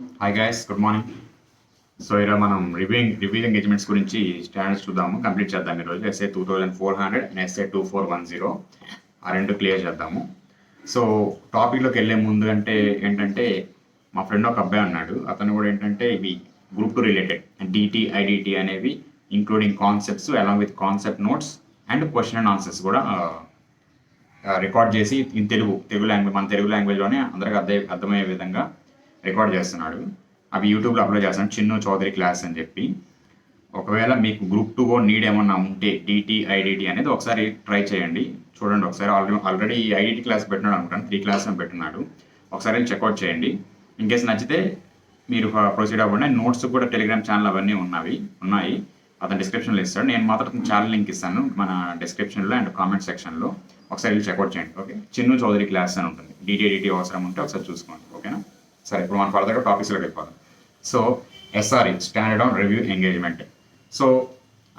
Hi guys, good morning. So ఇలా మనం review engagements గురించి స్టాండర్డ్స్ చూద్దాము, కంప్లీట్ చేద్దాం ఈరోజు. ఎస్ఏ 2400 అండ్ ఎస్ఏ 2410 ఆ రెండు క్లియర్ చేద్దాము. సో టాపిక్లోకి వెళ్ళే ముందు ఏంటంటే మా ఫ్రెండ్ ఒక అబ్బాయి ఉన్నాడు. అతను కూడా ఏంటంటే ఇవి గ్రూప్ 2 రిలేటెడ్ డిటి ఐడిటి అనేవి including concepts along with concept notes and question and answers కూడా రికార్డ్ చేసి ఇన్ తెలుగు లాంగ్వేజ్ మన తెలుగు లాంగ్వేజ్లోనే అందరికీ అర్థమయ్యే విధంగా రికార్డ్ చేస్తున్నాడు. అవి యూట్యూబ్లో అప్లోడ్ చేస్తాను, చిన్ను చౌదరి క్లాస్ అని చెప్పి. ఒకవేళ మీకు గ్రూప్ 2 నీడ్ ఏమన్నా ఉంటే డిటి ఐడిటి అనేది ఒకసారి ట్రై చేయండి, చూడండి ఒకసారి. ఆల్రెడీ ఐడిటి క్లాస్ పెట్టినాడు అనుకుంటాను, 3 క్లాస్ పెట్టినాడు. ఒకసారి చెక్అవుట్ చేయండి. ఇన్ కేసు నచ్చితే మీరు ప్రొసీడ్ అవ్వండి. నోట్స్ కూడా టెలిగ్రామ్ ఛానల్ అవన్నీ ఉన్నాయి, అతను డిస్క్రిప్షన్లో ఇస్తాడు. నేను మాత్రం ఛానల్ లింక్ ఇస్తాను మన డిస్క్రిప్షన్లో అండ్ కామెంట్ సెక్షన్లో. ఒకసారి వెళ్ళి చెక్అవుట్ చేయండి. ఓకే, చిన్ను చౌదరి క్లాస్ అని ఉంటుంది. డిటిఐడిటి అవసరం ఉంటే ఒకసారి చూసుకోండి. ఓకేనా? సరే, ఇప్పుడు మనం ఫర్దర్గా టాపిక్స్లోకి వెళ్ళిపోదాం. So SRE, standard on review engagement. So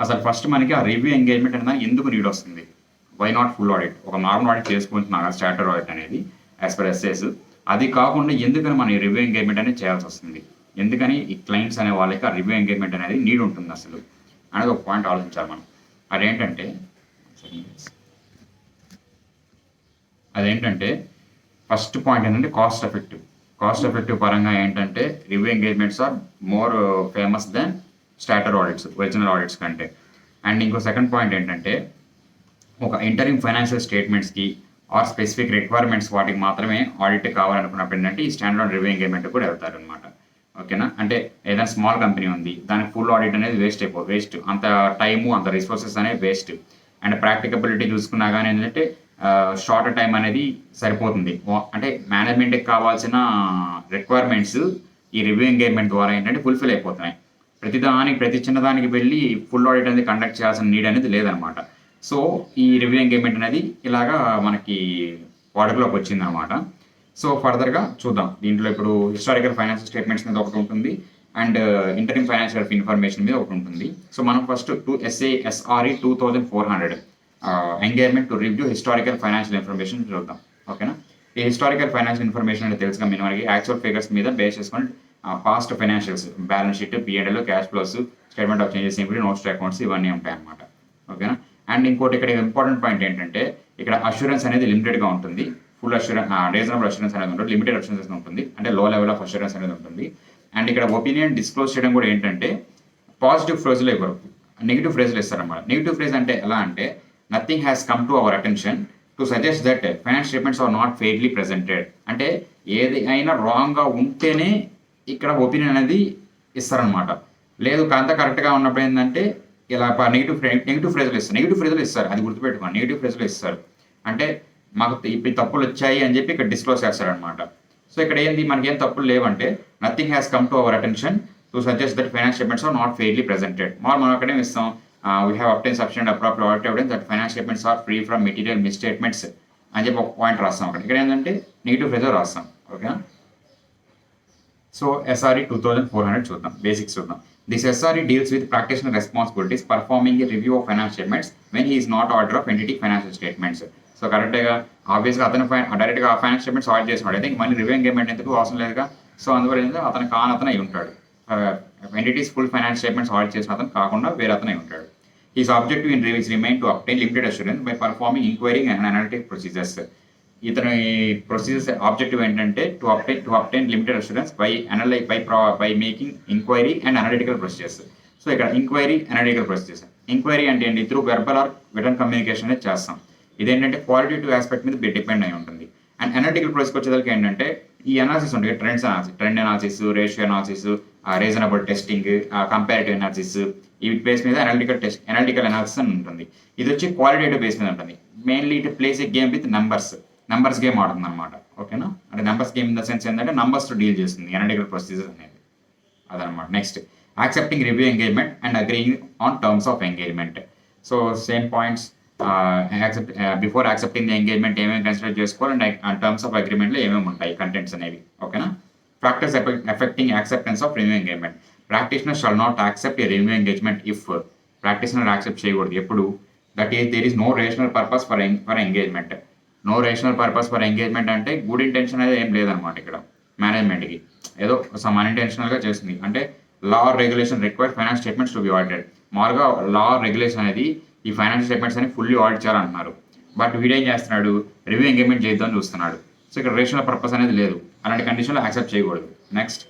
అసలు ఫస్ట్ మనకి ఆ రివ్యూ ఎంగేజ్మెంట్ అనేది ఎందుకు నీడ్ వస్తుంది? Why not full audit? ఒక నార్మల్ ఆడిట్ చేసుకుంటున్నాం కదా స్టాండర్డ్ ఆడిట్ అనేది యాజ్ పర్ ఎస్ఎస్. అది కాకుండా ఎందుకని మనం ఈ రివ్యూ ఎంగేజ్మెంట్ అనేది చేయాల్సి వస్తుంది? ఎందుకని ఈ క్లయింట్స్ అనే వాళ్ళకి ఆ రివ్యూ ఎంగేజ్మెంట్ అనేది నీడ్ ఉంటుంది అసలు అనేది ఒక పాయింట్ ఆలోచించాలి మనం. అదేంటంటే ఫస్ట్ పాయింట్ ఏంటంటే కాస్ట్ ఎఫెక్టివ్ పరంగా ఏంటంటే review engagements are more famous than statutory audits, original audits కంటే. అండ్ ఇంకో సెకండ్ పాయింట్ ఏంటంటే ఒక ఇంటరింగ్ ఫైనాన్షియల్ స్టేట్మెంట్స్కి ఆర్ స్పెసిఫిక్ రిక్వైర్మెంట్స్ వాటికి మాత్రమే ఆడిట్ కావాలనుకున్నప్పుడు ఏంటంటే ఈ స్టాండర్డ్ ఆన్ రివ్యూ ఎంగేజ్మెంట్ కూడా వెళ్తారు అనమాట. ఓకేనా? అంటే ఏదైనా స్మాల్ కంపెనీ ఉంది, దానికి ఫుల్ ఆడిట్ అనేది వేస్ట్, అంత టైము అంత రిసోర్సెస్ అనేవి వేస్ట్. అండ్ ప్రాక్టికబిలిటీ చూసుకున్నా కానీ ఏంటంటే షార్ట్ టైం అనేది సరిపోతుంది. అంటే మేనేజ్మెంట్కి కావాల్సిన రిక్వైర్మెంట్స్ ఈ రివ్యూ ఎంగేజ్మెంట్ ద్వారా ఏంటంటే ఫుల్ఫిల్ అయిపోతున్నాయి. ప్రతి చిన్నదానికి వెళ్ళి ఫుల్ ఆడిట్ అనేది కండక్ట్ చేయాల్సిన నీడ్ అనేది లేదనమాట. సో ఈ రివ్యూ ఎంగేజ్మెంట్ అనేది ఇలాగా మనకి వాడుకలోకి వచ్చిందనమాట. సో ఫర్దర్గా చూద్దాం. దీంట్లో ఇప్పుడు హిస్టారికల్ ఫైనాన్షియల్ స్టేట్మెంట్స్ మీద ఒకటి ఉంటుంది అండ్ ఇంటరింగ్ ఫైనాన్షియల్ ఇన్ఫర్మేషన్ మీద ఒకటి ఉంటుంది. సో మనం first SRE 2400 engagement to review historical financial information చూద్దాం. ఓకేనా? ఈ హిస్టారికల్ ఫైనాన్షియల్ ఇన్ఫర్మేషన్ అంటే తెలుసుగా మనకి యాక్చువల్ ఫిగర్స్ మీద బేస్ చేసుకొని past financials, balance sheet, PML, cash flows, statement of changes, notes to accounts ఇవన్నీ ఉంటాయి అన్నమాట. ఓకేనా? అండ్ ఇంకోటి ఇక్కడ ఇంపార్టెంట్ పాయింట్ ఏంటంటే ఇక్కడ అష్యూరెన్స్ అనేది లిమిటెడ్గా ఉంటుంది. ఫుల్ అష్యూరెన్స్, రీజనబుల్ అష్యూరెన్స్ అనేది ఉంటుంది, లిమిటెడ్ అష్యూరెన్స్ ఉంటుంది, అంటే లో లెవెల్ ఆఫ్ అష్యూరెన్స్ అనేది ఉంటుంది. అండ్ ఇక్కడ ఒపీనియన్ డిస్క్లోజ్ చేయడం కూడా ఏంటంటే పాజిటివ్ ఫ్రేజ్లో ఇవ్వరు, నెగిటివ్ ఫ్రేజ్లో ఇస్తారన్నమాట. నెగిటివ్ ఫ్రేజ్ అంటే ఎలా అంటే nothing has come to our attention to suggest that finance statements are not fairly presented. అంటే ఏది అయినా రాంగ్గా ఉంటేనే ఇక్కడ ఒపీనియన్ అనేది ఇస్తారనమాట. లేదు అంతా కరెక్ట్గా ఉన్నప్పుడు ఏంటంటే ఇలా నెగిటివ్ ఫ్రేజ్లో ఇస్తారు. అది గుర్తుపెట్టుకోండి, నెగిటివ్ ఫ్రేజ్లో ఇస్తారు. అంటే మాకు ఇప్పుడు తప్పులు వచ్చాయి అని చెప్పి ఇక్కడ డిస్క్లోజ్ చేస్తారనమాట. సో ఇక్కడ ఏంది, మనకేం తప్పులు లేవంటే nothing has come to our attention to suggest that finance statements are not fairly presented. మనం అక్కడే ఇస్తాం we have obtained sufficient appropriate audit evidence that finance statements are free from material misstatements అని చెప్పి ఒక పాయింట్ రాస్తాం అక్కడ. ఇక్కడ ఏంటంటే నెగిటివ్ ఫ్రేజ్ రాస్తాం. ఓకేనా? సో ఎస్ఆర్ఈ 2400 చూద్దాం, బేసిక్స్ చూద్దాం. This SRE deals with practitioner responsibilities performing A review of finance statements when he is not auditor of entity financial statements. So కరెక్ట్గా ఆబ్వియస్గా అతను డైరెక్ట్గా ఆ ఫైనాన్స్ స్టేట్మెంట్స్ ఆడిట్ చేసినాడు అయితే మళ్ళీ రివ్యూ ఎంగేజ్మెంట్ ఎందుకు అవసరం లేదుగా. సో అందువల్ల అతను అయి ఉంటాడు. Entities full finance statements audit చేసిన అతను కాకుండా వేరే అతను ఉంటాడు. His objective in reviews remain to obtain limited assurance by performing inquiry and analytic procedures. ఇతని ప్రొసీజర్స్ ఆబ్జెక్టివ్ ఏంటంటే to obtain limited assurance by making inquiry and analytical procedures. So ఇక్కడ inquiry, analytical procedures. Inquiry అంటే ఏంటి? Through verbal or written communication అనేది చేస్తాం. ఇదేంటంటే qualitative aspect మీద depend అయి ఉంటుంది. అండ్ అనలిటికల్ ప్రాసెస్కి వచ్చేదానికి ఏంటంటే ఈ అనాలిసిస్ ఉంటుంది, trend analysis, ratio analysis, reasonable testing, comparative analysis, ఈ బేస్ మీద అనలిటికల్ అనాలిసిస్ అని ఉంటుంది. ఇది వచ్చి క్వాలిటేటివ్ బేస్ మీద ఉంటుంది. Mainly it place A game with numbers game ఆడుతుంది అనమాట. ఓకేనా? అంటే numbers game in the sense ఏంటంటే నంబర్స్తో డీల్ చేస్తుంది అనలిటికల్ ప్రొసీజర్ అనేది, అదనమాట. Next accepting review engagement and agreeing on terms of engagement. So same points. Before accepting the engagement ఏమేమి consider చేసుకోవాలి అండ్ టర్మ్స్ ఆఫ్ అగ్రిమెంట్లో ఏమేమి ఉంటాయి కంటెంట్స్ అనేవి. ఓకేనా? Factors affecting acceptance of review engagement. Practitioner shall not accept a review engagement if practitioner accept చేయకూడదు ఎప్పుడు that is there is no rational purpose for engagement. No rational purpose for engagement అంటే good intention అనేది ఏం లేదనమాట ఇక్కడ. మేనేజ్మెంట్కి, ఏదో some అన్ఇంటెన్షనల్గా చేస్తుంది. అంటే law or regulation required finance statements to be audited. మామూలుగా లా ఆర్ రెగ్యులేషన్ అనేది ఈ ఫైనాన్స్ స్టేట్మెంట్స్ అని ఫుల్లీ ఆడిట్ చేయాలంటున్నారు. బట్ వీడేం చేస్తున్నాడు, రివ్యూ ఎంగేజ్మెంట్ చేద్దామని చూస్తున్నాడు. సో ఇక్కడ రేషనల్ పర్పస్ అనేది లేదు, అలాంటి కండిషన్లో యాక్సెప్ట్ చేయకూడదు. Next,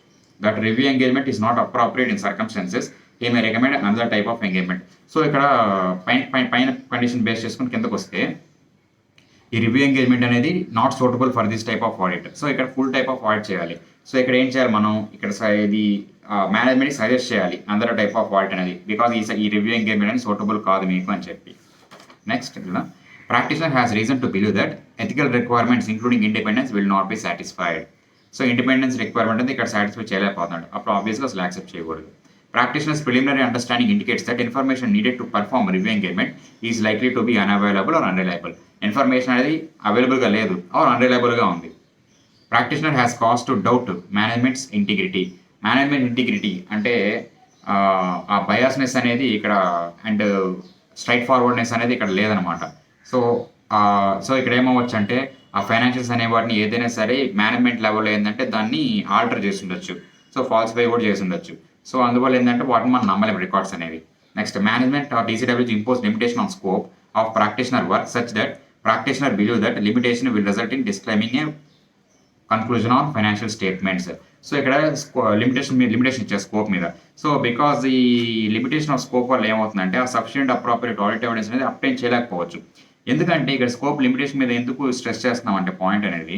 that review engagement is not appropriate in circumstances, he may recommend another type of engagement. So ఇక్కడ పైన కండిషన్ బేస్ చేసుకుని కిందకు వస్తే ఈ రివ్యూ ఎంగేజ్మెంట్ అనేది not suitable for this type of audit. So ఇక్కడ ఫుల్ టైప్ ఆఫ్ ఆడిట్ చేయాలి. So ఇక్కడ ఏం చేయాలి మనం, ఇక్కడ ఇది మేనేజ్మెంట్కి సజెస్ట్ చేయాలి అందర్ టైప్ ఆఫ్ ఆడిట్ అనేది, బికాజ్ ఈ రివ్యూ ఎంగేజ్మెంట్ అనేది సూటబుల్ కాదు మీకు అని చెప్పి. Next, practitioner has reason to believe that ethical requirements including independence will not be satisfied. So independence requirement అనేది ఇక్కడ సాటిస్ఫై చేయలేకపోతున్నాడు, అప్పుడు ఆబ్వియస్గా అసలు యాక్సెప్ట్ చేయకూడదు. Practitioner's preliminary understanding indicates that information needed to perform review engagement is likely to be unavailable or unreliable. Information అనేది అవైలబుల్గా లేదు are అన్రిలయబుల్గా ఉంది. Practitioner has cause to doubt managements integrity. Management integrity అంటే ఆ బయాస్నెస్ అనేది ఇక్కడ and straight forwardness అనేది ఇక్కడ లేదనమాట. సో ఇక్కడ ఏమవచ్చు అంటే ఆ ఫైనాన్షియల్స్ అనే వాటిని ఏదైనా సరే మేనేజ్మెంట్ లెవెల్లో ఏంటంటే దాన్ని ఆల్టర్ చేసి ఉండొచ్చు, సో ఫాల్సిఫై కూడా చేసి ఉండొచ్చు. సో అందువల్ల ఏంటంటే వాటిని మనం నమ్మలేము రికార్డ్స్ అనేవి. Next, management or TCWG impose limitation on scope of practitioner work such that practitioner believe that limitation will result in disclaiming a conclusion on financial statements. So ఇక్కడ లిమిటేషన్ ఇచ్చే స్కోప్ మీద. So because ఈ limitation of scope వల్ల ఏమవుతుందంటే ఆ sufficient appropriate audit evidence అనేది obtain చేయలేకపోవచ్చు. ఎందుకంటే ఇక్కడ స్కోప్ లిమిటేషన్ మీద ఎందుకు స్ట్రెస్ చేస్తున్నాం అంటే పాయింట్ అనేది,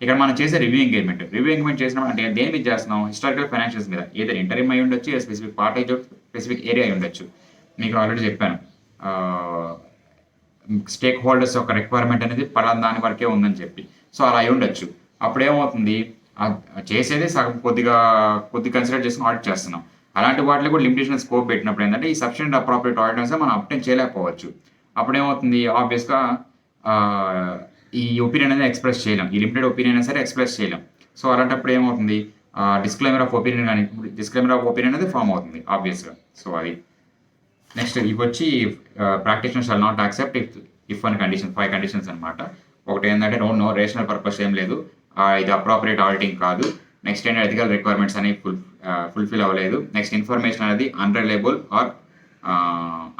ఇక్కడ మనం చేసే రివ్యూ ఎంగేజ్మెంట్ చేసినప్పుడు అంటే దేని మీద చేస్తున్నాం, హిస్టారికల్ ఫైనాన్షియల్స్ మీద, ఏదో ఇంటరిమ్ అయి ఉండొచ్చు, స్పెసిఫిక్ పార్ట్ అయి స్పెసిఫిక్ ఏరియా అయి ఉండొచ్చు. మీకు ఆల్రెడీ చెప్పాను స్టేక్ హోల్డర్స్ యొక్క రిక్వైర్మెంట్ అనేది పలానా దాని వరకే ఉందని చెప్పి. సో అలా అయి ఉండొచ్చు. అప్పుడు ఏమవుతుంది, చేసేదే సగం కొద్దిగా కన్సిడర్ చేసుకుని ఆడిట్ చేస్తున్నాం. అలాంటి వాటిలో కూడా లిమిటేషన్ స్కోప్ పెట్టినప్పుడు ఏంటంటే ఈ సఫిషియెంట్ అప్రాపరేట్ ఆడిట్ మనం అప్టైన్ చేయలేకపోవచ్చు. అప్పుడు ఏమవుతుంది, ఆబ్వియస్గా ఈ ఒపీనియన్ అనేది ఎక్స్ప్రెస్ చేయలేం, ఈ లిమిటెడ్ ఒపీనియన్ అయినా సరే ఎక్స్ప్రెస్ చేయలేం. సో అలాంటప్పుడు ఏమవుతుంది, డిస్క్లైమర్ ఆఫ్ ఒపీనియన్ అనేది ఫామ్ అవుతుంది ఆబ్వియస్గా. సో అది నెక్స్ట్ ఇవి వచ్చి practitioner shall not accept if an condition, 5 conditions అనమాట. ఒకటి ఏంటంటే నో రేషనల్ పర్పస్ ఏం లేదు, ఇది అప్రాపరేట్ ఆడిటింగ్ కాదు. నెక్స్ట్ ఏంటంటే ఎథికల్ రిక్వైర్మెంట్స్ అనేవి ఫుల్ఫిల్ అవ్వలేదు. నెక్స్ట్ ఇన్ఫర్మేషన్ అనేది అన్రిలయబుల్ ఆర్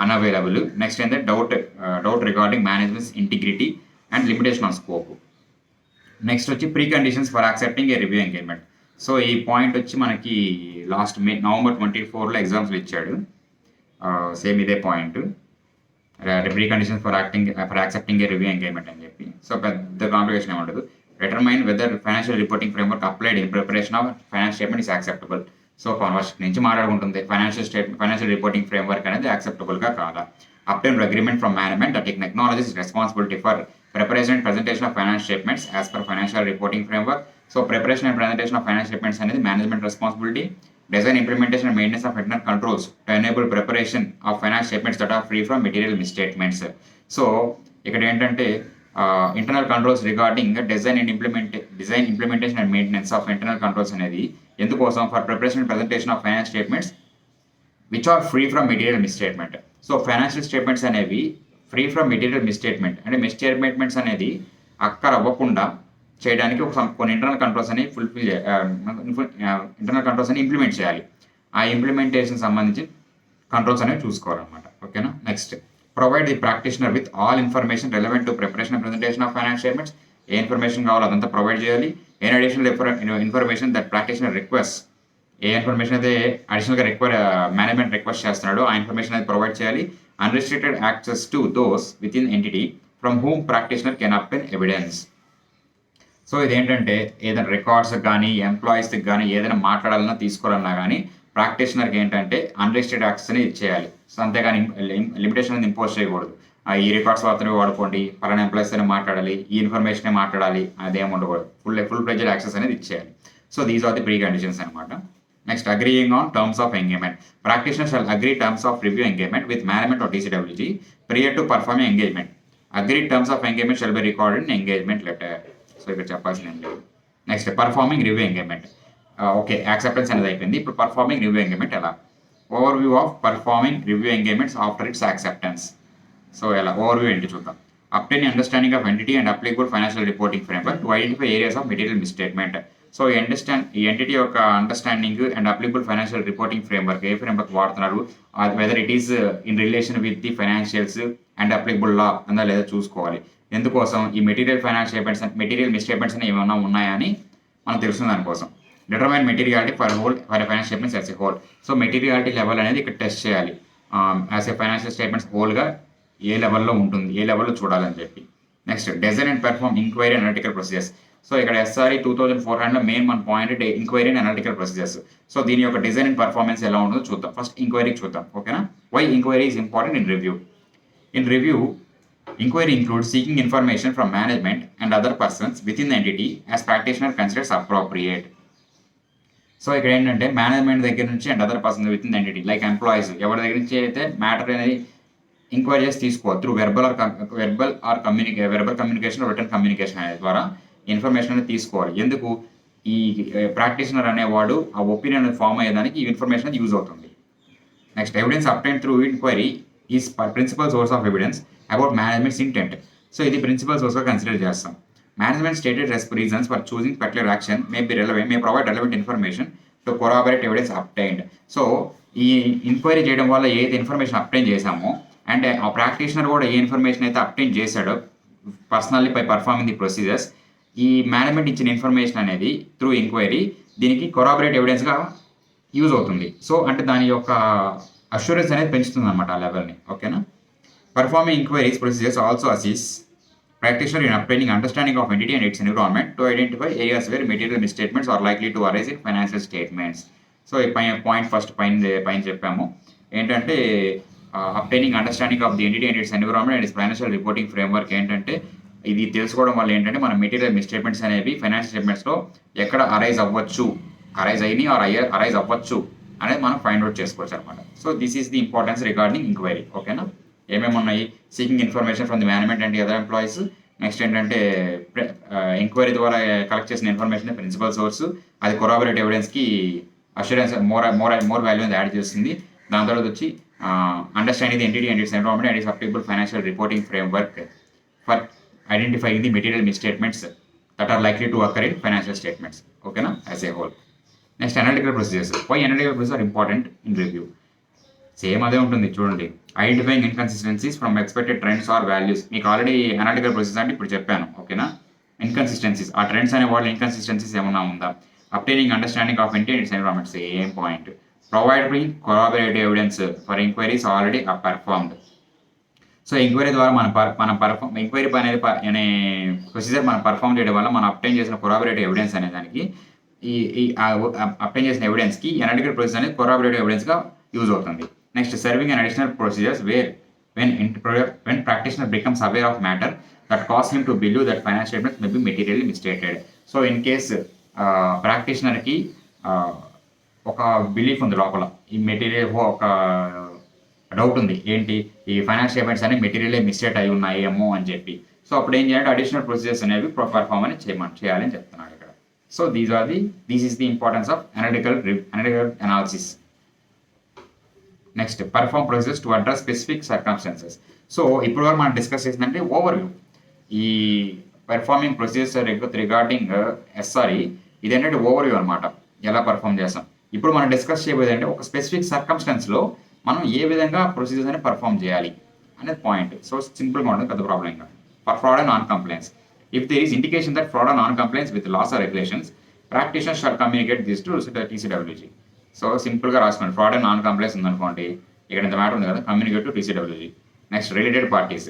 అన్అవైలబుల్. నెక్స్ట్ ఏంటంటే doubt regarding management's integrity and limitation on scope. Next వచ్చి preconditions for accepting a review engagement. So ఈ పాయింట్ వచ్చి మనకి లాస్ట్ నవంబర్ 24 ఎగ్జామ్స్లో ఇచ్చాడు, సేమ్ ఇదే point, pre conditions for accepting a review engagement అని చెప్పి. సో పెద్ద కాంప్లికేషన్ ఏమి ఉండదు. Determine weather financial reporting framework applied in preparation of finance statement is acceptable. So first నుంచి మాట్లాడుకుంటుంది ఫైనాన్షియల్ రిపోర్టింగ్ ఫ్రేమ్వర్క్ అనేది యాక్సెప్టబుల్గా కాదా. Obtain agreement from management that it acknowledges responsibility for preparation and presentation of finance statements as per financial reporting framework. So preparation and presentation of finance statements అనేది management responsibility. Design, implementation and maintenance of internal controls to enable preparation of finance statements that are free from material misstatements. So ఇక్కడ ఏంటంటే internal controls regarding design implementation and maintenance of internal controls అనేది ఎందుకోసం, for preparation and presentation of finance statements which are free from material misstatement. So financial statements అనేవి free from material misstatement అంటే misstatements అనేది occur అవ్వకుండా చేయడానికి కొన్ని internal controls అనేవి internal controls అనేవి ఇంప్లిమెంట్ చేయాలి. ఆ ఇంప్లిమెంటేషన్ సంబంధించి కంట్రోల్స్ అనేవి చూసుకోవాలన్నమాట. ఓకేనా. Next, provide the practitioner with all information relevant to preparation and presentation of finance statements. ఏ ఇన్ఫర్మేషన్ కావాలో అదంతా ప్రొవైడ్ చేయాలి. A additional information that practitioner request, ఏ ఇన్ఫర్మేషన్ అయితే అడిషనల్గా మేనేజ్మెంట్ రిక్వెస్ట్ చేస్తున్నాడో ఆ ఇన్ఫర్మేషన్ అయితే ప్రొవైడ్ చేయాలి. Unrestricted access to those within entity from whom practitioner can obtain evidence. So ఇదేంటంటే ఏదైనా రికార్డ్స్ కానీ ఎంప్లాయీస్కి కానీ ఏదైనా మాట్లాడాలన్నా తీసుకోవాలన్నా కానీ ప్రాక్టీషనర్కి ఏంటంటే అన్రిస్ట్రిక్టెడ్ యాక్సెస్ అనేది ఇచ్చేయాలి. సో అంతేగాని లిమిటేషన్ అనేది ఇంపోజ్ చేయకూడదు. ఈ రికార్డ్స్ మాత్రమే వాడుకోండి, పలానా ఎంప్లాయీస్తోనే మాట్లాడాలి, ఈ ఇన్ఫర్మేషనే మాట్లాడాలి, అదేం ఉండకూడదు. ఫుల్ ప్లెడ్జ్డ్ యాక్సెస్ అనేది ఇచ్చేయాలి. So these are the preconditions అనమాట. Next, agreeing on terms of engagement. Practitioner shall agree terms of review engagement with management or TCWG prior to performing engagement. Agreed terms of engagement shall be recorded in engagement letter. So, ఇక్కడ చెప్పాల్సింది ఏం లేదు. Next, performing review engagement. Okay, acceptance అనేది అయిపోయింది. ఇప్పుడు performing review engagement ఎలా, overview of performing review engagements after it's acceptance. So ఎలా overview ఏంటి చూద్దాం. Obtain understanding of entity and applicable financial reporting framework to identify areas of material misstatement. So ఈ entity యొక్క understanding and applicable financial reporting framework ఏ framework వాడుతున్నారు, whether it is in relation with the financials and applicable law ఉందా లేదా చూసుకోవాలి. ఎందుకోసం ఈ material financial statements material misstatements అని ఏమైనా ఉన్నాయా అని మనం తెలుస్తుంది దానికోసం. Determine materiality for financial statements as a whole. So materiality level అనేది ఇక్కడ టెస్ట్ చేయాలి. యాజ్ ఎ ఫైనాన్షియల్ స్టేట్మెంట్స్ హోల్గా ఏ లెవెల్లో ఉంటుంది, ఏ లెవెల్లో చూడాలని చెప్పి. Next design and perform inquiry and analytical procedures. So ఇక్కడ ఎస్ఆర్ఈ 2400 మెయిన్ మన point inquiry and analytical procedures. So దీని యొక్క డిజైన్ అండ్ పర్ఫార్మెన్స్ ఎలా ఉంటుందో చూద్దాం. ఫస్ట్ ఇంక్వైరీకి చూద్దాం, ఓకేనా. Why inquiry is important in review. In review, inquiry includes seeking information from management and other persons within the entity as practitioner considers appropriate. So ఇక్కడ ఏంటంటే మేనేజ్మెంట్ దగ్గర నుంచి and other persons with in the entity like employees ఎవరి దగ్గర నుంచి అయితే matter అనేది enquiry చేసి తీసుకోవాలి through verbal communication return communication అనేది ద్వారా ఇన్ఫర్మేషన్ అనేది తీసుకోవాలి. ఎందుకు ఈ ప్రాక్టీషనర్ అనేవాడు ఆ ఒపీనియన్ అనేది ఫామ్ అయ్యేదానికి ఈ ఇన్ఫర్మేషన్ యూజ్ అవుతుంది. Next evidence obtained through inquiry is principal source of evidence about management's intent. So ఇది ప్రిన్సిపల్ సోర్స్గా కన్సిడర్ చేస్తాం. Management stated reasons for choosing particular action may provide relevant information to corroborate evidence obtained. So ఈ enquiry చేయడం వల్ల ఏదైతే information obtain చేశామో and ఆ practitioner కూడా ఏ ఇన్ఫర్మేషన్ అయితే అబ్టైన్ చేశాడో personally by performing the procedures, ఈ మేనేజ్మెంట్ ఇచ్చిన ఇన్ఫర్మేషన్ అనేది త్రూ ఎంక్వైరీ దీనికి కొరాబరేట్ ఎవిడెన్స్గా యూజ్ అవుతుంది. సో అంటే దాని యొక్క అష్యూరెన్స్ అనేది పెంచుతుంది అనమాట ఆ లెవెల్ని, ఓకేనా. Performing inquiries procedures also assist practitioner in obtaining understanding of entity and its environment to identify areas where material misstatements are likely to arise in financial statements. So ఈ పాయింట్ ఫస్ట్ పైన చెప్పాము ఏంటంటే obtaining understanding of the entity and its environment and its financial reporting framework ఏంటంటే ఇది తెలుసుకోవడం వల్ల ఏంటంటే మన మెటీరియల్ మిస్టేట్మెంట్స్ అనేవి ఫైనాన్షియల్ స్టేట్మెంట్స్లో ఎక్కడ అరైజ్ అవ్వచ్చు అనేది మనం ఫైండ్ అవుట్ చేసుకోవచ్చు అనమాట. So this is the importance regarding inquiry, ఓకేనా. ఏమేమి ఉన్నాయి, seeking information from the management and other employees. Next ఏంటంటే ఎంక్వైరీ ద్వారా కలెక్ట్ చేసిన ఇన్ఫర్మేషన్ ప్రిన్సిపల్ సోర్స్, అది కొరాబరేట్ ఎవిడెన్స్కి అష్యూరెన్స్ మోర్ వాల్యూ అనేది యాడ్ చేస్తుంది. దాని తర్వాత వచ్చి understanding the entity and its environment and its applicable financial reporting framework for identifying the material misstatements that are likely to occur in financial statements, ఓకేనా, as a whole. Next analytical procedures. Why analytical procedures are important in review. Same అదే ఉంటుంది చూడండి. Identifying inconsistencies from expected trends or values. మీకు already analytical procedure అంటే ఇప్పుడు చెప్పాను, ఓకేనా. Inconsistencies, ఆ ట్రెండ్స్ అనే వాళ్ళు ఇన్కన్సిస్టెన్సీస్ ఏమన్నా ఉందా. Obtaining understanding of entity and its environment, same point. Providing corroborative evidence for enquiries already performed. So enquiry ద్వారా ఎంక్వైరీ అనేది అనే ప్రొసీజర్ మనం పర్ఫామ్ చేయడం వల్ల మనం అబ్టైన్ చేసిన కొరాబరేటివ్ ఎవిడెన్స్ అనే దానికి ఈ అబ్టైన్ చేసిన ఎవిడెన్స్కి అనలిటికల్ ప్రొసీజర్ అనేది కొరాబరేటివ్ ఎవిడెన్స్గా యూజ్ అవుతుంది. Next serving and additional procedures where when practitioner becomes aware of matter that cause him to believe that financial statements may be materially misstated. So in case ప్రాక్టీషనర్కి ఒక belief ఉంది లోపల, ఈ material ఒక doubt ఉంది ఏంటి ఈ ఫైనాన్షియల్ స్టేట్మెంట్స్ అనేవి మెటీరియలే మిస్టేట్ అయి ఉన్నాయేమో అని చెప్పి. సో అప్పుడు ఏం చేయాలంటే అడిషనల్ ప్రొసీజర్స్ అనేవి పర్ఫార్మ్ అని చేయాలని చెప్తున్నాడు ఇక్కడ. So these is the importance of analytical analysis. Next perform procedures to address specific circumstances. So ఇప్పుడు వరకు మనం డిస్కస్ చేసిందంటే ఓవర్వ్యూ. ఈ పెర్ఫార్మింగ్ ప్రొసీజర్స్ రిగార్డింగ్ ఎస్ఆర్ఈ ఇదేంటంటే ఓవర్వ్యూ అనమాట, ఎలా పర్ఫామ్ చేస్తాం. ఇప్పుడు మనం డిస్కస్ చేయబోయేది అంటే ఒక స్పెసిఫిక్ సర్కమ్స్టాన్స్లో మనం ఏ విధంగా ప్రొసీజర్స్ అనేది పర్ఫామ్ చేయాలి అనేది పాయింట్. సో సింపుల్గా ఉంటుంది, పెద్ద ప్రాబ్లం ఇంకా. For fraud and non compliance, if there is indication that fraud and non compliance with laws or regulations, practitioner shall communicate this to TCWG. So సింపుల్గా రాసుకోండి, ఫ్రాడ్ అండ్ నాన్ కంప్లైన్స్ ఉందనుకోండి, ఇక్కడ ఇంత matter ఉంది కదా, communicate to TCWG. Next related parties.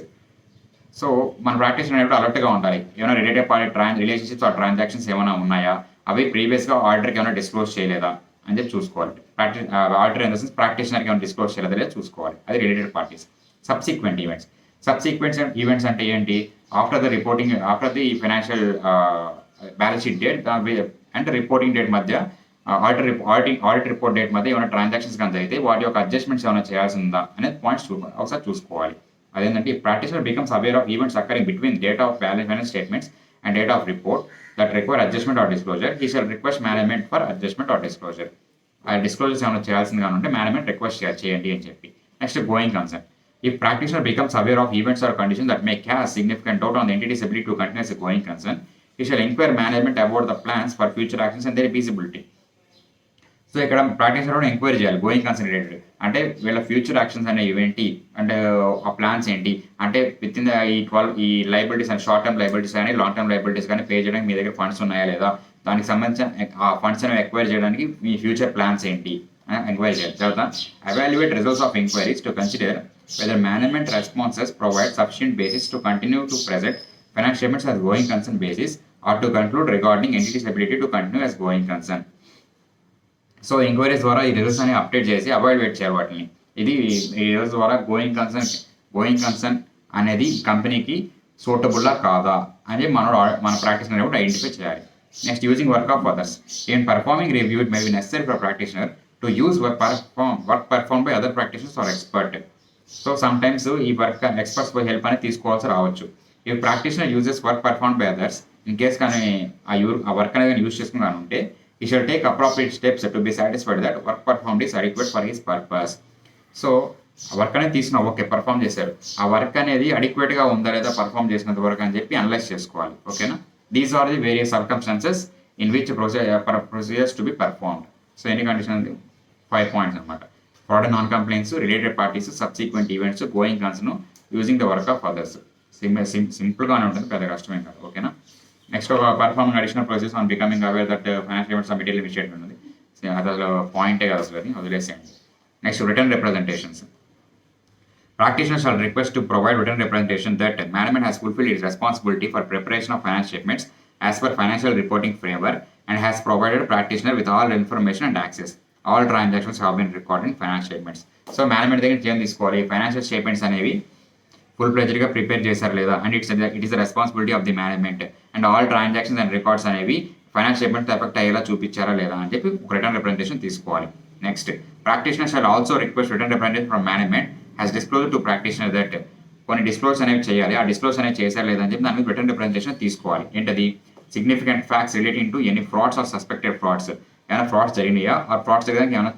So మన practice అనేవి అలర్ట్గా ఉండాలి. ఏమైనా రిలేటెడ్ పార్టీ రిలేషన్షిప్స్ ఆ ట్రాన్సాక్షన్స్ ఏమైనా ఉన్నాయా, అవి ప్రీవియస్గా ఆడిటర్కి ఏమైనా డిస్క్లోజ్ చేయలేదా అని చెప్పి చూసుకోవాలి. ఆడిటర్ ఇన్ ద సెన్స్ ప్రాక్టీషనర్కి ఏమైనా డిస్క్లోజ్ చేయలేదా లేదా చూసుకోవాలి, అది రిలేటెడ్ పార్టీస్. సబ్సిక్వెంట్ ఈవెంట్స్ అంటే ఏంటి, after the financial balance sheet date అంటే రిపోర్టింగ్ డేట్ మధ్య ఆడిట్ రిపోర్ట్ డేట్ మధ్య ఏమైనా ట్రాన్సాక్షన్స్ కానీ అయితే వాటి యొక్క అడ్జస్ట్మెంట్స్ ఏమైనా చేయాల్సి ఉందా అనేది పాయింట్స్ ఒకసారి చూసుకోవాలి. అదేంటంటే practitioner becomes aware of events occurring between date of finance statements and date of report that require adjustment or disclosure, he shall request management for adjustment or disclosure. ఆ డిస్క్లోజర్స్ ఏమైనా చేయాల్సింది కానీ ఉంటే మేనేజ్మెంట్ రిక్వెస్ట్ చేయండి అని చెప్పి. Next going concern. If practitioner becomes aware of events or conditions that may cast significant doubt on the entity's ability to continue as a going concern, he shall inquire management about the plans for future actions and their feasibility. So ఇక్కడ practitioner కూడా enquiry చేయాలి going concern related. అంటే వీళ్ళ future actions అనేవి ఏంటి, అంటే ఆ plans ఏంటి, అంటే విత్ ఇన్ ఈ liabilities and short term liabilities కానీ లాంగ్ టర్మ్ లైబిలిటీస్ కానీ పే చేయడానికి మీ దగ్గర ఫండ్స్ ఉన్నాయా లేదా, దానికి సంబంధించిన ఆ ఫండ్స్ అనేవి ఎక్వైర్ చేయడానికి మీ ఫ్యూచర్ ప్లాన్స్ ఏంటి ఎంక్వైరీ చేయాలి. తర్వాత evaluate results of enquiries to consider whether management responses provide sufficient basis to continue to present financial statements as going concern basis or to conclude regarding entity's ability to continue as going concern. So enquiries ద్వారా ఈ results అనేవి update చేసి avoid చేయాలి వాటిని. ఇది ఈ results ద్వారా going concern అనేది కంపెనీకి సూటబుల్లా కాదా అని మన ప్రాక్టీషనర్ కూడా ఐడెంటిఫై చేయాలి. Next using work of others. In performing review it may be necessary for practitioner to use work perform by other practitioners or expert. So sometimes ఈ work experts by help అనేది తీసుకోవాల్సి రావచ్చు. If practitioner uses work perform by others, in case కానీ ఆ work అనేది use చేసుకుని కానీ ఉంటే, he shall take appropriate steps to be satisfied that work performed is adequate for his purpose. So work అనేది తీసిన ఓకే పర్ఫామ్ చేశారు, ఆ వర్క్ అనేది అడిక్వేట్గా ఉందా లేదా పర్ఫామ్ చేసినంత వరకు అని చెప్పి అనలైజ్ చేసుకోవాలి. ఓకేనా. These are the various circumstances in which procedures to be performed. So ఎన్ని కండిషన్ 5 పాయింట్స్ అనమాట. Fraud and non compliance, related parties, subsequent events, going concern, using the work of others. సింపుల్గానే ఉంటుంది, పెద్ద కష్టమేం కాదు. ఓకేనా. నెక్స్ట్ ఒక performing additional process on becoming aware that financial statements are material misstatement ఉంది. అది అసలు పాయింటే కాదు అసలు, అది వదిలేసేయండి. Next written representations. Practitioners shall request to provide written representation that management has fulfilled its responsibility for preparation of financial statements as per financial reporting framework and has provided practitioner with all information and access. All transactions have been recorded in financial statements. So management దగ్గర ఏం తీసుకోవాలి, financial statements అనేవి full ప్లెజర్గా prepare చేశారు లేదా, and it is the responsibility of the management, and all transactions and records అనేవి financial statement effect అయ్యేలా చూపించారా లేదా అని చెప్పి రిటర్న్ రిప్రజెంటేషన్ తీసుకోవాలి. Next practitioner shall also request return representation from management has disclose to practitioner that కొన్ని disclose అనేవి చేయాలి, ఆ డిస్క్లోజ్ అనేవి చేశారా లేదా అని చెప్పి దాని మీద రిటర్న్ రిప్రజెంటేషన్ తీసుకోవాలి. ఏంటది, significant facts relating to any frauds or suspected frauds, ఏమైనా ఫ్రాడ్స్ జరిగినాయా ఆర్ ఫ్రాడ్స్ జరగడానికి ఏమైనా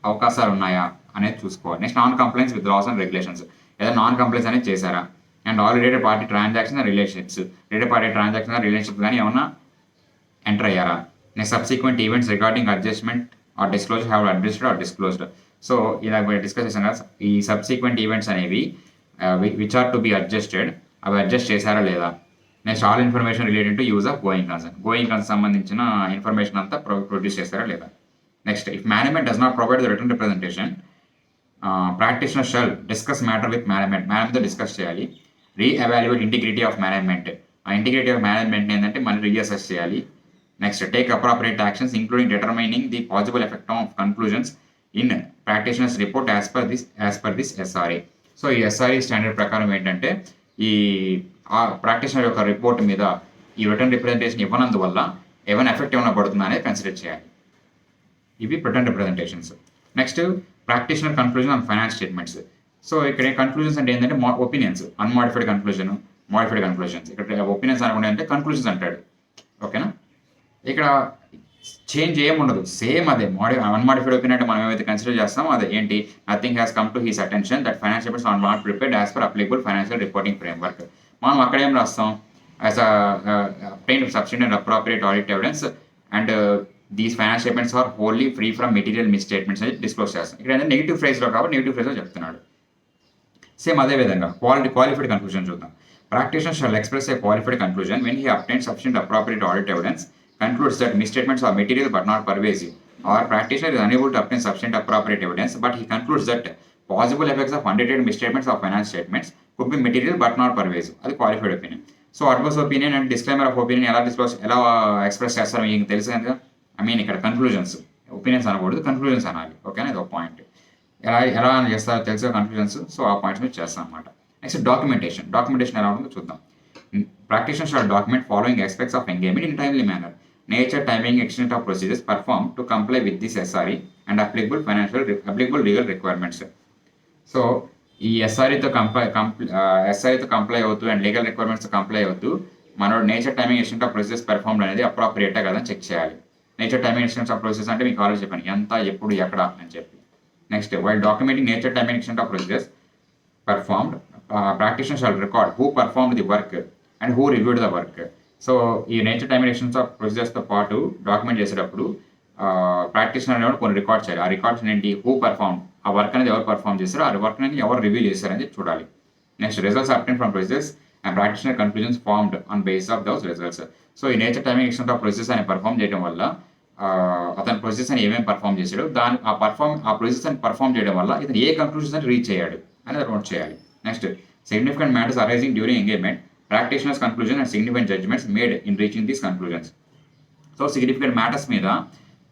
అవకాశాలు ఉన్నాయా అనేది చూసుకోవాలి. Next non compliance with laws and regulations, ఏదైనా నాన్ కంప్లైన్స్ అనేది చేశారా, and all related party transaction and relations, related party transaction and relations కానీ ఏమన్నా ఎంటర్ అయ్యారా. Next subsequent events regarding adjustment or disclosure have adjusted or disclosed. So ఇలా discuss చేసాం కదా, ఈ సబ్సిక్వెంట్ ఈవెంట్స్ అనేవి which are to be adjusted, అవి adjust చేశారా లేదా. Next all information related to use of going concern సంబంధించిన ఇన్ఫర్మేషన్ అంతా ప్రొడ్యూస్ చేస్తారా లేదా. Next if management does not provide the written representation, practitioner shall discuss matter with మేనేజ్మెంట్తో discuss చేయాలి. Reevaluate integrity of management, ఆ integrity of management ఏంటంటే మళ్ళీ reassess చేయాలి. Next take appropriate actions including determining the possible effect of conclusions in practitioner's report as per this SRA. So ఈ SRA standard ప్రకారం ఏంటంటే ఈ ప్రాక్టీషనర్ యొక్క రిపోర్ట్ మీద ఈ రిటర్న్ రిప్రజెంటేషన్ ఇవ్వనందువల్ల ఏమైనా ఎఫెక్ట్ ఏమైనా పడుతుందా అనేది కన్సిడర్ చేయాలి. ఇవి return representations. Next practitioner conclusion on finance statements. So ఇక్కడ కన్క్లూజన్స్ అంటే ఏంటంటే opinions, unmodified conclusion, modified conclusions. ఇక్కడ ఒపీనియన్స్ అనుకుంటే అంటే కన్క్లూజన్స్ అంటాడు. ఓకేనా. ఇక్కడ చేంజ్ ఏముండదు, సేమ్ అదే అన్మాడిఫైడ్ ఒపీనియన్ అంటే మనం ఏమైతే కన్సిడర్ చేస్తామో అదే ఏంటి, nothing has come to his attention that financial statements are not prepared as per applicable financial reporting framework. మనం అక్కడ ఏం రాస్తాం, as obtained substantial and appropriate audit evidence and these financial statements are wholly free from material misstatements అని disclose చేస్తాం. ఇక్కడ ఏంటంటే negative ఫ్రేజ్లో కాబట్టి negative ఫ్రేజ్లో చెప్తున్నాడు. సేమ్ అదే విధంగా క్వాలిఫైడ్ కన్క్లూజన్ చూద్దాం. Practitioner shall express A qualified conclusion when he obtain sufficient appropriate audit evidence concludes that misstatements are material but not pervasive, or practitioner is unable to obtain sufficient appropriate evidence but he concludes that possible effects of undetected misstatements of finance statements could be material but not pervasive. అది qualified opinion. So adverse opinion and disclaimer of opinion ఎలా express చేస్తారో మీకు తెలుసు కదా. ఇక్కడ conclusions, opinions అనకూడదు, conclusions అనాలి. ఓకేనా, ఇది ఒక పాయింట్. ఎలా చేస్తారో తెలుసు కన్క్లూజన్స్. సో ఆ పాయింట్స్ మీద చేస్తాం అనమాట. నెక్స్ట్ డాక్యుమెంటేషన్ ఎలా ఉంటుందో చూద్దాం. Practitioners shall document following aspects of engagement in a timely manner: nature, timing, extent of procedures performed to comply with this SRE and applicable legal requirements. So ఈ ఎస్ఆర్ఈతో comply అవుతూ and legal requirements comply అవుతూ మనోడు nature timing extent of process perform అనేది అప్రాప్రియేటా కదా check చేయాలి. Nature timing extent of process అంటే మీకు already చెప్పాను ఎంత, ఎప్పుడు, ఎక్కడ అని చెప్పి. Next while documenting nature timing extent of process performed, practitioner shall record who performed the work and who reviewed the work. So ఈ నేచర్ టైమింగ్ ఎక్స్టెన్షన్స్ ఆఫ్ ప్రొసీజర్స్తో పాటు డాక్యుమెంట్ చేసేటప్పుడు ప్రాక్టీషనర్ అనేవాడు కొన్ని రికార్డ్ చేయాలి. ఆ రికార్డ్స్ ఏంటి, హూ పర్ఫార్మ్, ఆ work అనేది ఎవరు పర్ఫార్మ్ చేస్తారో ఆ వర్క్ అనేది ఎవరు రివ్యూ చేస్తారని చూడాలి. Next results obtain from procedures and practitioner conclusions formed on base of those results. So ఈ nature timing extension of procedures అని పర్ఫార్మ్ చేయడం వల్ల అతను ప్రొసీజర్స్ అని ఏమేమి పర్ఫార్మ్ చేశాడు, ఆ ప్రొసీజర్స్ అని పర్ఫార్మ్ చేయడం వల్ల ఇతను ఏ కన్క్లూజన్స్ అని రీచ్ అయ్యాడు అనేది నోట్ చేయాలి. Next significant matters arising during engagement, practitioner's conclusion and significant judgements made in reaching these conclusions. So significant matters మీద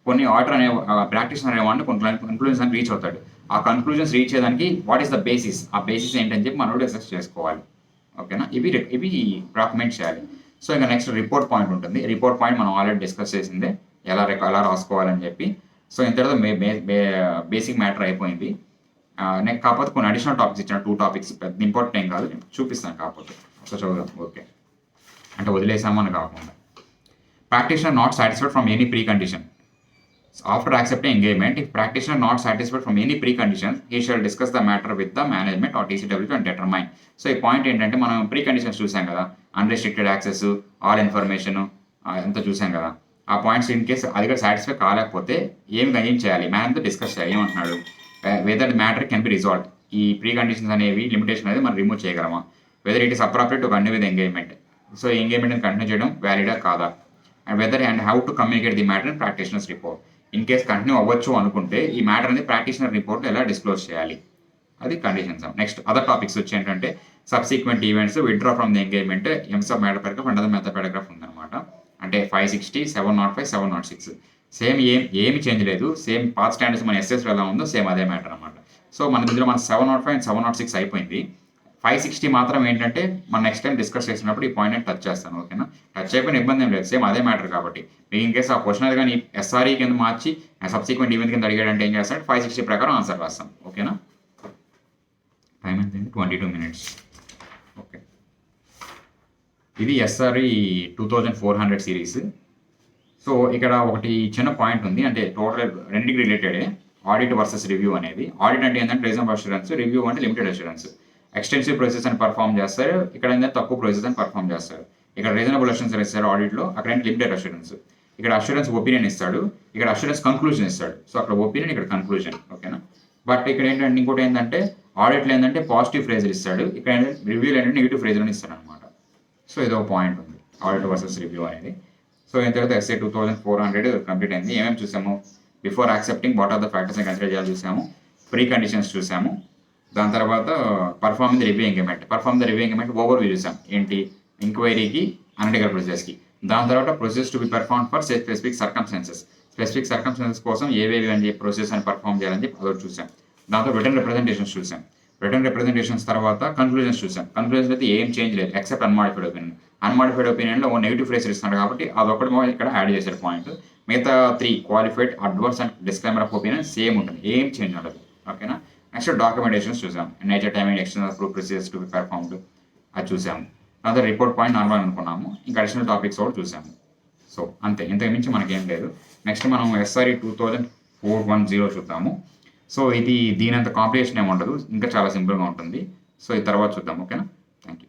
కొన్ని ఆర్డర్ అనే ప్రాక్టీషనర్ అనేవాడిని కొన్ని కన్క్లూజన్స్ అని రీచ్ అవుతాడు. ఆ కన్క్లూజన్స్ రీచ్ చేయడానికి వాట్ ఈస్ ద బేసిస్, ఆ బేసిస్ ఏంటని చెప్పి మనం డిస్కస్ చేసుకోవాలి. ఓకేనా, ఇవి డాక్యుమెంట్ చేయాలి. సో ఇంకా నెక్స్ట్ రిపోర్ట్ పాయింట్ ఉంటుంది. రిపోర్ట్ పాయింట్ మనం ఆల్రెడీ డిస్కస్ చేసిందే, ఎలా రాసుకోవాలని చెప్పి. సో ఇంతటితో బేసిక్ మ్యాటర్ అయిపోయింది. నెక్స్ట్ కాకపోతే కొన్ని అడిషనల్ టాపిక్స్ ఇచ్చిన 2 టాపిక్స్ పెద్ద ఇంపార్టెంట్ ఏం కాదు, చూపిస్తాను కాకపోతే. సో చదువుదాం. ఓకే, అంటే వదిలేసామని కాకుండా. Practitioner not satisfied from any pre condition. After accepting engagement, if practitioner not satisfied from any preconditions, he shall discuss the matter with the management or TCW and determine. So ఈ point ఏంటంటే మనం pre conditions చూసాం కదా, unrestricted access, all information అంతా చూసాం కదా. ఆ points in case అది కూడా సాటిస్ఫై కాలేకపోతే ఏం చేయాలి, మేనేజ్తో డిస్కస్ చేయాలి. ఏమంటున్నాడు, whether the matter can be resolve. ఈ ప్రీ కండిషన్స్ అనేవి లిమిటేషన్ అనేది మనం రిమూవ్ చేయగలమా, whether it is appropriate to continue with engagement. So ఈ ఎంగేజ్మెంట్ని కంటిన్యూ చేయడం వ్యాలిడా కాదా, and whether and how to communicate the matter in practitioner's report. In case continue అవ్వచ్చు అనుకుంటే ఈ మ్యాటర్ అనేది ప్రాక్టీషనర్ రిపోర్ట్ ఎలా డిస్క్లోజ్ చేయాలి, అది కండిషన్స్. నెక్స్ట్ అదర్ టాపిక్స్ వచ్చి ఏంటంటే subsequent events, withdraw from the engagement, emphasis of matter paragraph and other method paragraph ఉందన్నమాట. అంటే 560, 705, 706 సేమ్, ఏమి చేంజ్ లేదు. సేమ్ పాత్ స్టాండర్డ్స్ మన ఎస్ఎస్లో ఎలా ఉందో సేమ్ అదే మ్యాటర్ అనమాట. సో ఇందులో మన 705 అండ్ 706 అయిపోయింది. 560 మాత్రం ఏంటంటే మనం నెక్స్ట్ టైం డిస్కస్ చేసినప్పుడు ఈ పాయింట్ టచ్ చేస్తాను. ఓకేనా, టచ్ అయిపోయిన ఇబ్బంది ఏం లేదు, సేమ్ అదే మ్యాటర్ కాబట్టి. మీకు ఇన్ కేసు ఆ క్వశ్చన్ అది కానీ ఎస్ఆర్ఈ కింద మార్చి సబ్సిక్వెంట్ ఈవెంట్ కింద అడిగాడంటే ఏం చేస్తాడు, 560 ప్రకారం ఆన్సర్ రాస్తాం. ఓకేనా, టైం ఎంత 22 minutes. ఓకే, ఇది ఎస్ఆర్ఈ 2400 సిరీస్. సో ఇక్కడ ఒకటి చిన్న పాయింట్ ఉంది, అంటే టోటల్ రెండింటికి రిలేటెడే, ఆడిట్ వర్సెస్ రివ్యూ అనేది. ఆడిట్ అంటే ఏంటంటే రీజనబుల్ అష్యూరెన్స్, రివ్యూ అంటే లిమిటెడ్ అష్యూరెన్స్. ఎక్స్టెన్సివ్ ప్రాసెస్ అని పర్ఫామ్ చేస్తారు, ఇక్కడ ఏంటంటే తక్కువ ప్రాసెస్ అని పర్ఫామ్ చేస్తారు. ఇక్కడ రీజనబుల్ అష్యూరెన్స్ ఇస్తారు ఆడిట్లో, అక్కడ ఏంటి లిమిటెడ్ అష్యూరెన్స్. ఇక్కడ అష్యూరెన్స్ ఒపీనియన్ ఇస్తాడు, ఇక్కడ అష్యూరెన్స్ కన్క్లూజన్ ఇస్తాడు. సో అక్కడ ఒపీనియన్, ఇక్కడ కన్క్లూజన్. ఓకేనా, బట్ ఇక్కడ ఏంటంటే ఇంకోటి ఏంటంటే ఆడిట్లో ఏంటంటే పాజిటివ్ ఫ్రేజర్ ఇస్తాడు, ఇక్కడ ఏంటంటే రివ్యూలో ఏంటంటే నెగిటివ్ ఫ్రేజర్ ఇస్తాడు అనమాట. సో ఇదో పాయింట్ ఉంది ఆడిట్ వర్సెస్ రివ్యూ అనేది. సో ఇంత తర్వాత ఎస్ఏ 2400 కంప్లీట్ అయింది. ఏమేమి చూసాము, before accepting what are the factors consider చేయాలి చూసాము, ప్రీ కండిషన్స్ చూసాము, దాని తర్వాత perform the review engagement overview చూసాం, ఏంటి ఎంక్వైరీకి అనలిటికల్ ప్రొసెస్కి. దాని తర్వాత process to be perform for specific circumstances కోసం ఏవేవి అని చెప్పి ప్రొసెస్ అని పర్ఫార్మ్ చేయాలని చెప్పి అదొకటి చూసాం. దాంతో రిటర్న్ రిప్రజెంటేషన్స్ చూసాం. రిటర్న్ రిప్రజెంటేషన్స్ తర్వాత కన్క్లూజన్స్ చూసాం. కన్క్లూజన్స్ అయితే ఏం చేంజ్ లేదు except unmodified ఒపీనియన్లో O negative phrase ఇస్తున్నాడు కాబట్టి అదొకటి ఇక్కడ యాడ్ చేశారు పాయింట్. మిగతా 3 qualified, adverse and disclaimer of opinion same ఉంటుంది, ఏం చేంజ్ ఉండదు. ఓకేనా, నెక్స్ట్ డాక్యుమెంటేషన్స్ చూసాం, nature timing extension of procedures to be performed అది చూసాము. తర్వాత రిపోర్ట్ పాయింట్ నార్మల్ అనుకున్నాము, ఇంకా అడిషనల్ టాపిక్స్ కూడా చూసాము. సో అంతే, ఇంతకు మించి మనకేం లేదు. నెక్స్ట్ మనం ఎస్ఆర్ఈ 2410 చూద్దాము. సో ఇది దీనంత కాంప్లికేషన్ ఏమి ఉండదు, ఇంకా చాలా సింపుల్గా ఉంటుంది. సో ఇది తర్వాత చూద్దాం. ఓకేనా, థ్యాంక్ యూ.